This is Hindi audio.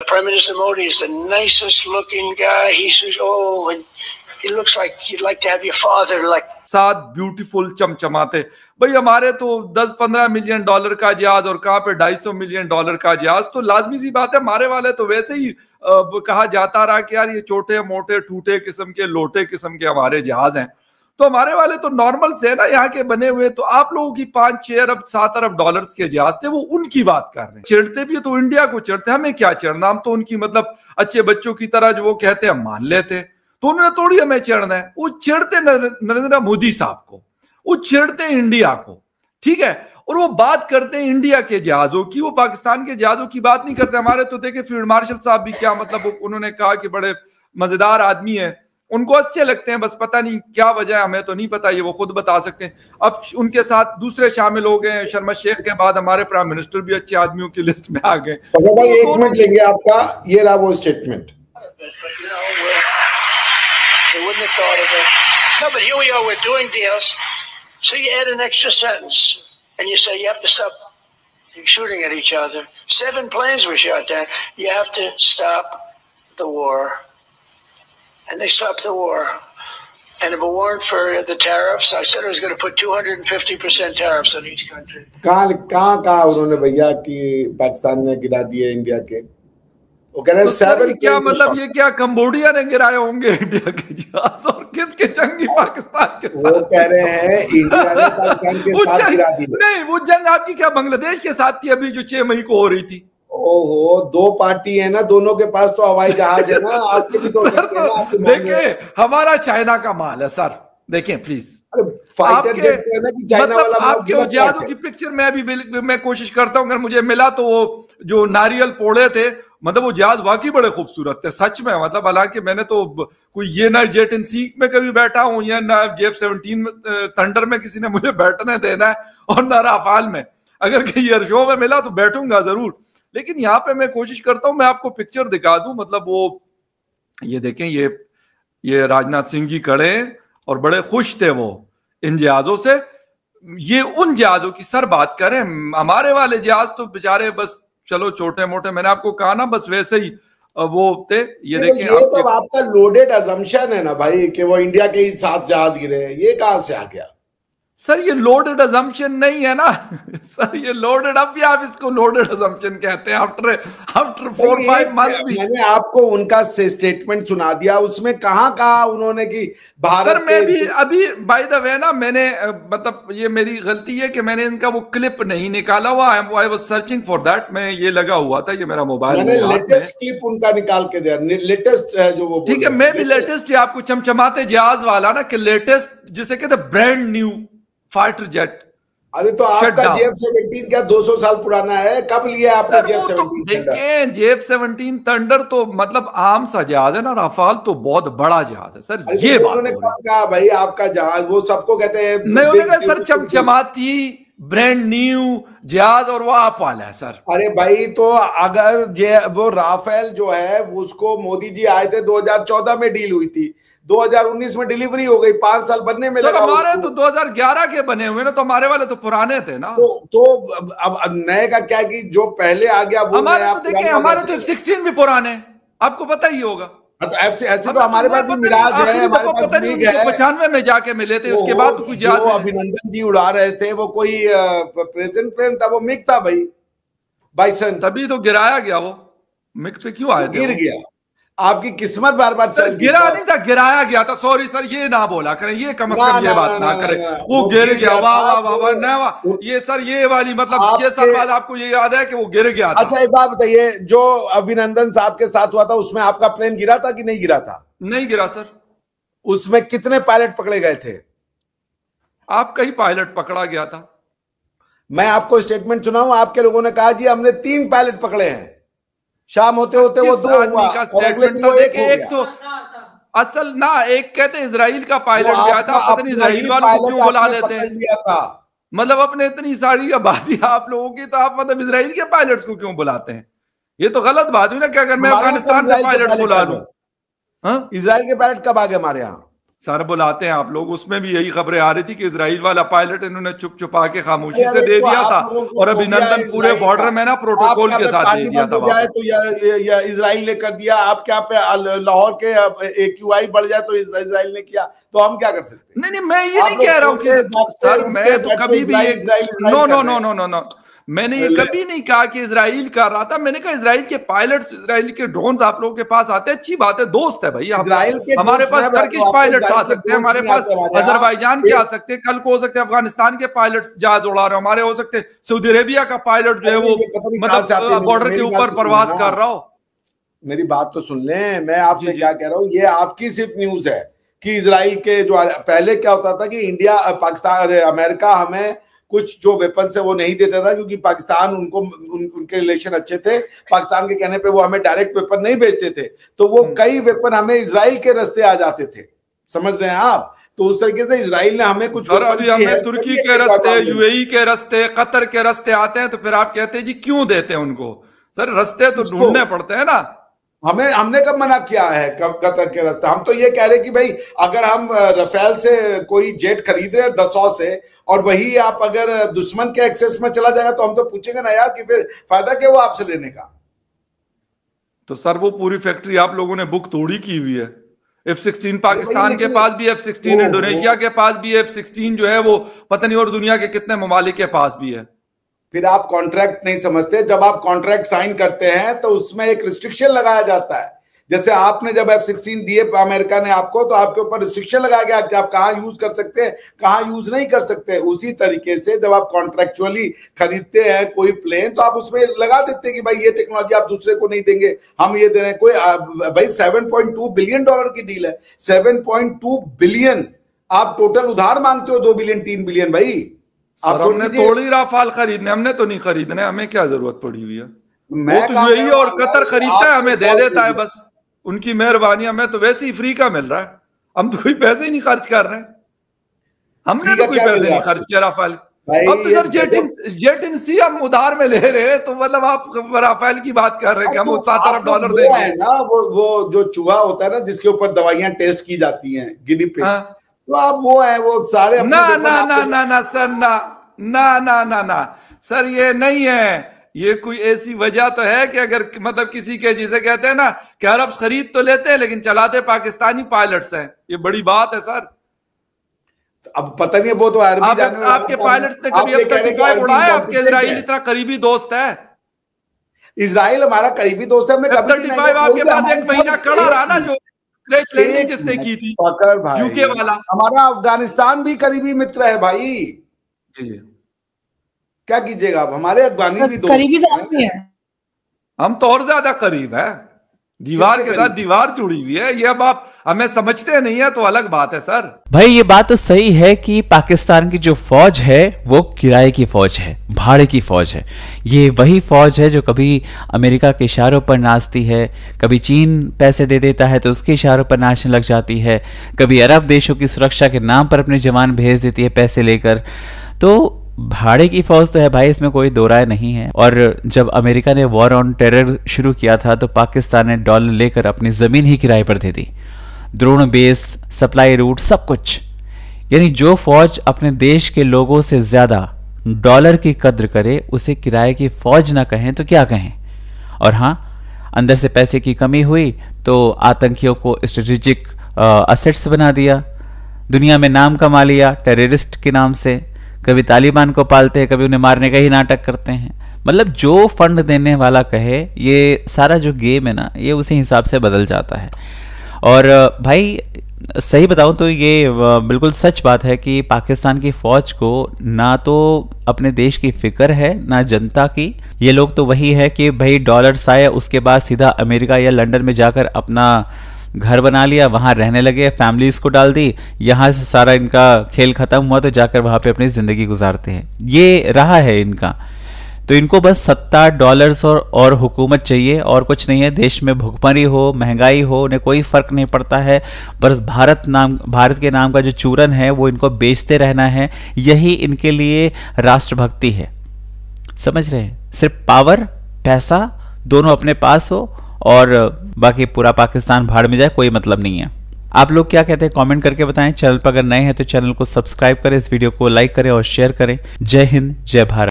Prime Minister Modi is the nicest looking guy. He says, oh, and he looks like you'd like to have your father like. साथ ब्यूटीफुल चमचमाते। भाई हमारे तो 10-15 मिलियन डॉलर का जहाज और कहाँ पे 250 मिलियन डॉलर का जहाज, तो लाजमी सी बात है हमारे वाले तो वैसे ही कहा जाता रहा कि यार ये छोटे मोटे टूटे किस्म के लोटे किस्म के हमारे जहाज हैं। तो हमारे वाले तो नॉर्मल से ना यहाँ के बने हुए। तो आप लोगों की 5-6 अरब 7 अरब डॉलर्स के जहाज थे, वो उनकी बात कर रहे हैं। चिढ़ते भी तो इंडिया को चिढ़ते, हमें क्या चिढ़ना, हम तो उनकी मतलब अच्छे बच्चों की तरह जो वो कहते हैं मान लेते। तो उन्होंने थोड़ी हमें चिढ़ना है। वो चिढ़ते नरेंद्र मोदी साहब को, वो चिढ़ते इंडिया को, ठीक है। और वो बात करते हैं इंडिया के जहाजों की, वो पाकिस्तान के जहाजों की बात नहीं करते। हमारे तो देखे फील्ड मार्शल साहब भी क्या मतलब उन्होंने कहा कि बड़े मजेदार आदमी है, उनको अच्छे लगते हैं, बस पता नहीं क्या वजह है, हमें तो नहीं पता, ये वो खुद बता सकते हैं। अब उनके साथ दूसरे शामिल हो गए, शर्मा शेख के बाद हमारे प्राइम मिनिस्टर भी अच्छे आदमियों की लिस्ट में आ गए। भाई 1 मिनट लेंगे आपका, ये रहा वो statement. They wouldn't have thought of it. No, but here we are, we're doing deals. So you add an extra sentence and you say you have to stop shooting at each other. 7 planes were shot down. You have to stop the war. And they stopped the war. And if it weren't for the tariffs, I said I was going to put 250% tariffs on each country. कहाँ उन्होंने भैया कि पाकिस्तान ने गिरा दिए इंडिया के? वो कह रहे हैं 7 क्या मतलब, ये क्या कंबोडिया ने गिराए होंगे इंडिया के जहाज, और किसके जंग पाकिस्तान के साथ? वो कह रहे हैं इंडिया ने पाकिस्तान के साथ गिरा दी। नहीं, वो जंग आपकी क्या बांग्लादेश के साथ थी अभी जो 6 मई को हो रही थी? ओहो, 2 पार्टी है ना, दोनों के पास तो हवाई जहाज है ना, आपके भी तो देखिए हमारा चाइना का माल है सर, देखें प्लीज। फाइटर जेट है ना कि चाइना वाला आपके जहाजों की पिक्चर मैं कोशिश करता हूं, अगर मुझे मिला तो वो जो नारियल पोड़े थे, मतलब वो जहाज वाकई बड़े खूबसूरत थे सच में। मतलब हालांकि मैंने तो कोई ये ना जेट इन सी में कभी बैठा हूं, या ना F-17 थंडर में किसी ने मुझे बैठने देना है, और ना राफाल में। अगर कहीं एयर शो में मिला तो बैठूंगा जरूर, लेकिन यहाँ पे मैं कोशिश करता हूं मैं आपको पिक्चर दिखा दूं। मतलब वो ये देखें, ये राजनाथ सिंह जी खड़े और बड़े खुश थे वो इन जहाजों से। ये उन जहाजों की सर बात करें, हमारे वाले जहाज तो बेचारे बस चलो छोटे मोटे, मैंने आपको कहा ना बस वैसे ही वो थे। ये देखें, ये तो आपका लोडेड अजम्पशन है ना भाई कि वो इंडिया के ही 7 जहाज गिरे हैं, ये कहां से आ गया? सर ये लोडेड अजम्पशन नहीं है ना सर, ये लोडेड, अब भी आप इसको लोडेड अजम्पशन कहते हैं आफ्टर 4-5 मंथ्स भी। मैंने आपको उनका स्टेटमेंट सुना दिया, उसमें कहा उन्होंने कि भारत सर मैं भी अभी बाय द वे ना, मैंने मतलब ये मेरी गलती है कि मैंने इनका वो क्लिप नहीं निकाला हुआ। I was searching for that, मैं ये लगा हुआ था, ये मेरा मोबाइल मैंने लेटेस्ट क्लिप उनका निकाल के दिया, लेटेस्ट है जो वो, ठीक है। मैं भी लेटेस्ट आपको चमचमाते जहाज वाला ना कि लेटेस्ट जिसे कहते ब्रांड न्यू फाइटर जेट। अरे तो आपका F-17 क्या 200 साल पुराना है? कब लिया आपने F-17? देखें F-17 थंडर तो मतलब आम सा जहाज है ना, राफाल तो बहुत बड़ा जहाज है सर। ये बात उन्होंने कहा भाई आपका जहाज, वो सबको कहते हैं नहीं, उन्होंने सर चमचमाती ब्रांड न्यू जहाज, और वो आप वाला है सर। अरे भाई तो अगर वो राफेल जो है उसको मोदी जी आए थे 2014 में डील हुई थी, 2019 में डिलीवरी हो गई, 5 साल बनने में लगा। हमारे तो 2011 के बने हुए ना, तो हमारे वाले तो पुराने थे ना। तो अब नए का क्या कि जो पहले आ गया वो हमारे तो देखिए, हमारे तो F-16 भी पुराने, आपको पता ही होगा। तो ऐसे तो हमारे पास भी मिराज है, हमारे पास पता नहीं 1995 में जाके मिले थे, उसके बाद तो कुछ याद नहीं। अभिनंदन जी उड़ा रहे थे, वो कोई प्रेजेंट प्लेन था, वो मिग था भाई, बाइसन, तभी तो गिराया गया। वो मिग पे क्यों आए थे? गिर गया। आपकी किस्मत बार बार चल गई। गिरा नहीं था, गिराया गया था। सॉरी सर, ये ना बोला करें, ये कम से कम ये बात ना करें। वो गिर गया, वाह वाह वाह वाह, ना वाह, ये सर ये वाली मतलब 6 साल बाद आपको ये याद है कि वो गिर गया था। अच्छा एक बात बताइए, जो अभिनंदन साहब के साथ हुआ था उसमें आपका प्लेन गिरा था कि नहीं गिरा था? नहीं गिरा सर। उसमें कितने पायलट पकड़े गए थे? आपका ही पायलट पकड़ा गया था। मैं आपको स्टेटमेंट सुनाऊं, आपके लोगों ने कहा जी हमने 3 पायलट पकड़े हैं, शाम होते होते वो 2 आदमी का स्टेटमेंट था। देखिए एक तो असल ना, एक कहते इजराइल का पायलट गया था, पता नहीं इजराइल वालों को क्यों बुला लेते हैं। मतलब अपने इतनी सारी आबादी आप लोगों की, तो आप मतलब इजराइल के पायलट्स को क्यों बुलाते हैं? ये तो गलत बात हुई ना कि अगर मैं अफगानिस्तान से पायलट बुला लूं। इजराइल के पायलट कब आ गए हमारे यहाँ? सर बुलाते हैं आप लोग, उसमें भी यही खबरें आ रही थी कि इजराइल वाला पायलट इन्होंने चुप छुपा के खामोशी से दे दिया था, और अभिनंदन पूरे बॉर्डर में ना प्रोटोकॉल के साथ दे दिया था। जाए तो या इजराइल ने कर दिया, आप क्या पे लाहौर के AQI बढ़ जाए तो इजराइल ने किया, तो हम क्या कर सकते हैं? नहीं, मैं ये नहीं कह रहा हूँ कि सर मैं तो कभी भी नो, मैंने ये कभी नहीं कहा कि इजराइल कर रहा था। मैंने कहा इजराइल के पायलट्स, इजराइल के ड्रोन्स आप लोगों के पास आते हैं, अच्छी बात है, दोस्त है भाई। हमारे पास टर्किश पायलट्स आ सकते हैं, हमारे पास अजरबैजान के आ सकते हैं, कल को हो सकते हैं अफगानिस्तान के पायलट्स जहाज उड़ा रहे, हमारे हो सकते हैं सऊदी अरेबिया का पायलट जो है वो मतलब बॉर्डर के ऊपर प्रवास कर रहा हो। मेरी बात तो सुन लें, मैं आपसे क्या कह रहा हूँ, ये आपकी सिर्फ न्यूज है कि इजराइल के जो पहले क्या होता था कि इंडिया, पाकिस्तान, अमेरिका हमें कुछ जो वेपन है वो नहीं देता था, क्योंकि पाकिस्तान उनके रिलेशन अच्छे थे, पाकिस्तान के कहने पे वो हमें डायरेक्ट वेपन नहीं भेजते थे, तो वो कई वेपन हमें इजराइल के रास्ते आ जाते थे, समझ रहे हैं आप? तो उस तरीके से इजराइल ने हमें कुछ अभी हमें तुर्की के रास्ते, UAE के रास्ते, कतर के रास्ते आते हैं, तो फिर आप कहते हैं जी क्यों देते हैं उनको? सर रास्ते तो ढूंढने पड़ते हैं ना। हमने कब मना किया है कतर के रास्ते? हम तो ये कह रहे कि भाई अगर हम राफेल से कोई जेट खरीद रहे हैं 100 से, और वही आप अगर दुश्मन के एक्सेस में चला जाएगा, तो हम तो पूछेंगे ना यार कि फिर फायदा क्या हुआ आपसे लेने का? तो सर वो पूरी फैक्ट्री आप लोगों ने बुक तोड़ी की हुई है। F-16 पाकिस्तान के पास भी, F-16 इंडोनेशिया के पास भी, F-16 जो है वो पता नहीं और दुनिया के कितने ममालिक के पास भी है। फिर आप कॉन्ट्रैक्ट नहीं समझते। जब आप कॉन्ट्रैक्ट साइन करते हैं तो उसमें एक रिस्ट्रिक्शन लगाया जाता है। जैसे आपने जब F-16 दिए अमेरिका ने आपको, तो आपके ऊपर रिस्ट्रिक्शन लगाया गया कि आप कहाँ यूज कर सकते हैं, कहाँ यूज नहीं कर सकते। उसी तरीके से जब आप कॉन्ट्रैक्चुअली खरीदते हैं कोई प्लेन, तो आप उसमें लगा देते हैं कि भाई ये टेक्नोलॉजी आप दूसरे को नहीं देंगे, हम ये दे रहे हैं। कोई भाई $7.2 बिलियन की डील है, 7.2 बिलियन आप टोटल उधार मांगते हो, 2 बिलियन 3 बिलियन भाई। आप हमने थोड़ी राफाल खरीदने, हमने तो नहीं खरीदने, हमें क्या जरूरत पड़ी हुई है? मैं तो UAE और कतर खरीदता है, हमें दे देता है, बस उनकी मेहरबानी। हमें तो वैसे ही फ्री का मिल रहा है, हम तो कोई पैसे ही नहीं खर्च कर रहे हैं, हमने तो कोई पैसे नहीं खर्च किया राफेल। अब तो सर जेट हम उधार में ले रहे हैं, तो मतलब आप राफेल की बात कर रहे हैं कि हम $7 अरब देंगे ना। वो जो चूहा होता है ना, जिसके ऊपर दवाइयां टेस्ट की जाती हैं, गिनी पिग, तो आप वो है, वो सारे ना सर, ये नहीं है। ये कोई ऐसी वजह तो है कि अगर मतलब किसी के, जिसे कहते हैं ना कि अरब खरीद तो लेते हैं लेकिन चलाते पाकिस्तानी पायलट्स हैं, ये बड़ी बात है सर। अब पता नहीं, वो तो आपके पायलट्स ने कभी अब तक उड़ाया? आपके इजराइल इतना करीबी दोस्त है, इजराइल हमारा करीबी दोस्त है। हमने F-35 आपके पास 1 महीना खड़ा रहा ना, जो क्रैश लैंडिंग जिसने की थी यूके वाला। हमारा अफगानिस्तान भी करीबी मित्र है भाई। जी, क्या कीजिएगा, अब हमारे अफगानी भी दोस्त करीबी दोस्त है। हम तो और ज्यादा करीब है, दीवार के साथ दीवार जुड़ी हुई है। ये अब आप हमें समझते नहीं है तो अलग बात है सर। भाई ये बात तो सही है कि पाकिस्तान की जो फौज है वो किराए की फौज है, भाड़े की फौज है। ये वही फौज है जो कभी अमेरिका के इशारों पर नाचती है, कभी चीन पैसे दे देता है तो उसके इशारों पर नाचने लग जाती है, कभी अरब देशों की सुरक्षा के नाम पर अपने जवान भेज देती है पैसे लेकर। तो भाड़े की फौज तो है भाई, इसमें कोई दो राय नहीं है। और जब अमेरिका ने वॉर ऑन टेरर शुरू किया था तो पाकिस्तान ने डॉलर लेकर अपनी जमीन ही किराए पर दे दी, ड्रोन बेस, सप्लाई रूट, सब कुछ। यानी जो फौज अपने देश के लोगों से ज्यादा डॉलर की कद्र करे उसे किराए की फौज ना कहें तो क्या कहें। और हाँ, अंदर से पैसे की कमी हुई तो आतंकियों को स्ट्रेटेजिक असेट्स बना दिया, दुनिया में नाम कमा लिया टेररिस्ट के नाम से। कभी तालिबान को पालते हैं, कभी उन्हें मारने का ही नाटक करते हैं। मतलब जो फंड देने वाला कहे, ये सारा जो गेम है ना, ये उसी हिसाब से बदल जाता है। और भाई सही बताऊं तो ये बिल्कुल सच बात है कि पाकिस्तान की फौज को ना तो अपने देश की फिक्र है ना जनता की। ये लोग तो वही है कि भाई डॉलर्स आए, उसके बाद सीधा अमेरिका या लंदन में जाकर अपना घर बना लिया, वहां रहने लगे, फैमिलीज को डाल दी, यहां से सारा इनका खेल खत्म हुआ तो जाकर वहां पे अपनी जिंदगी गुजारते हैं। ये रहा है इनका। तो इनको बस सत्ता, डॉलर्स और हुकूमत चाहिए, और कुछ नहीं है। देश में भुखमरी हो, महंगाई हो, उन्हें कोई फर्क नहीं पड़ता है। बस भारत के नाम का जो चूरन है वो इनको बेचते रहना है, यही इनके लिए राष्ट्रभक्ति है। समझ रहे हैं? सिर्फ पावर, पैसा दोनों अपने पास हो और बाकी पूरा पाकिस्तान भाड़ में जाए, कोई मतलब नहीं है। आप लोग क्या कहते हैं कमेंट करके बताएं। चैनल पर अगर नए हैं तो चैनल को सब्सक्राइब करें, इस वीडियो को लाइक करें और शेयर करें। जय हिंद, जय भारत।